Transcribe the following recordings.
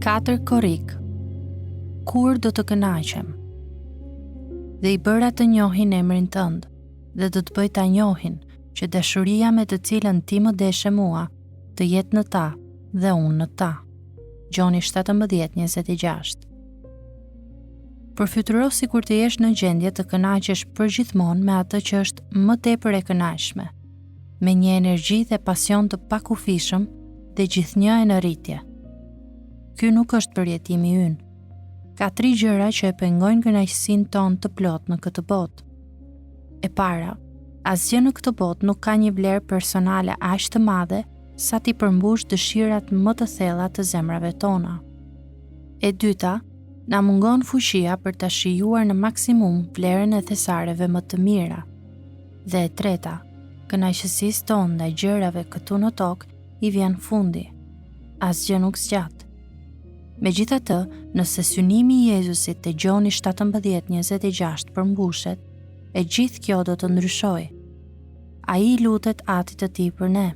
4 Korik. Kur do të kënaqem? Dhe I bëra të njohin emrin tënd, dhe do të bëj ta njohin që dashuria me të cilën ti më deshe mua, të jetë në ta dhe unë në ta. Gjoni 17:26. Përfytyro sikur të jesh në gjendje të kënaqesh përgjithmonë me atë që është më tepër e kënaqshme, me një energji dhe pasion të pakufishëm dhe gjithnjë e në rritje. Ky nuk është përjetimi ynë. Ka 3 gjëra që e pengojnë kënaqësinë tonë të plot në këtë botë. E para, asgjë në këtë botë nuk ka një vlerë personale aq të madhe sa ti përmbush dëshirat më të thella të zemrave tona. E dyta, na mungon fuqia për ta shijuar në maksimum vlerën e thesareve më të mira. Dhe e treta, kënaqësisë tonë ndaj gjërave këtu në tokë I vjen fundi. Asgjë nuk zgjat. Megjithatë, nëse synimi I Jezusit te Gjoni 17:26 përmbushet, e gjithë kjo do të ndryshojë. Ai lutet Atit të Tij për ne.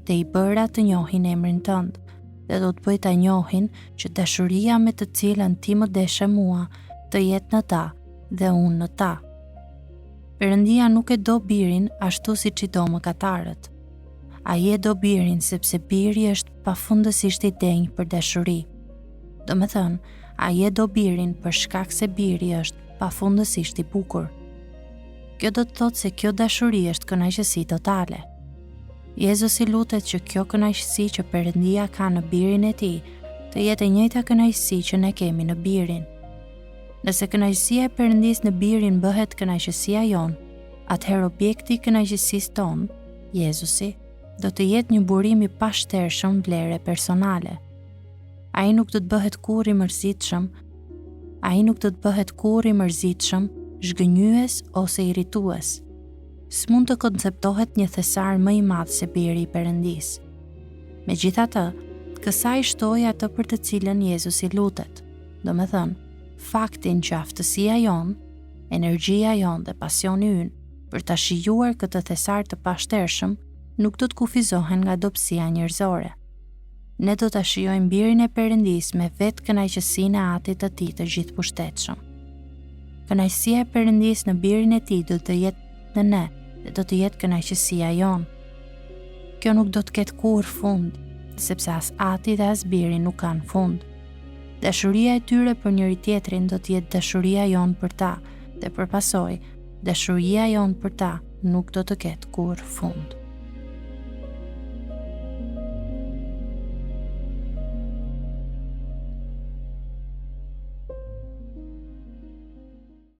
Dhe I bëra të njohin emrin tënd, dhe do të bëj ta njohin që dashuria me të cilën ti më deshe mua, të jetë në ta dhe unë në ta. Perëndia nuk e do birin ashtu siç I do mëkatarët. Ai e do birin sepse biri është pafundësisht I denjë për dashuri. Do me thënë, ai e do birin për shkak se biri është pafundësisht I bukur. Kjo do të thotë se kjo dashuri është kënaqësi totale. Jezusi lutet që kjo kënaqësi që Perëndia ka në birin e Tij të jetë e njëjta kënaqësi që ne kemi në birin. Nëse kënaqësia e Perëndisë në birin bëhet kënaqësia jon, atëherë objekti I kënaqësisë tonë, Jezusi, do të jetë një burim I pashtershëm vlere personale. Ai nuk do të bëhet kur I mërzitshëm, zhgënjyes ose irritues. S'mund të konceptohet një thesar më I madh se biri I Perëndisë. Megjithatë, kësaj shtoi atë për të cilën Jezusi lutet. Do me thënë, faktin që aftësia jon, energjia jon dhe pasioni ynë për ta shijuar këtë thesar të pashtershëm nuk do të kufizohen nga dobësia njerëzore. Ne do ta shijojmë birin e Perëndisë me vetë kënaqësinë e Atit të Tij të gjithëpushtetshëm. Kënaqësia e Perëndisë në birin e Tij do të jetë në ne dhe do të jetë kënaqësia jon. Kjo nuk do të ketë kurrë fund, sepse as Ati dhe as biri nuk kanë fund. Dashuria e tyre për njëri tjetrin do të jetë dashuria jon për ta, dhe përpasoj, dashuria jon për ta nuk do të ketë kurrë fund.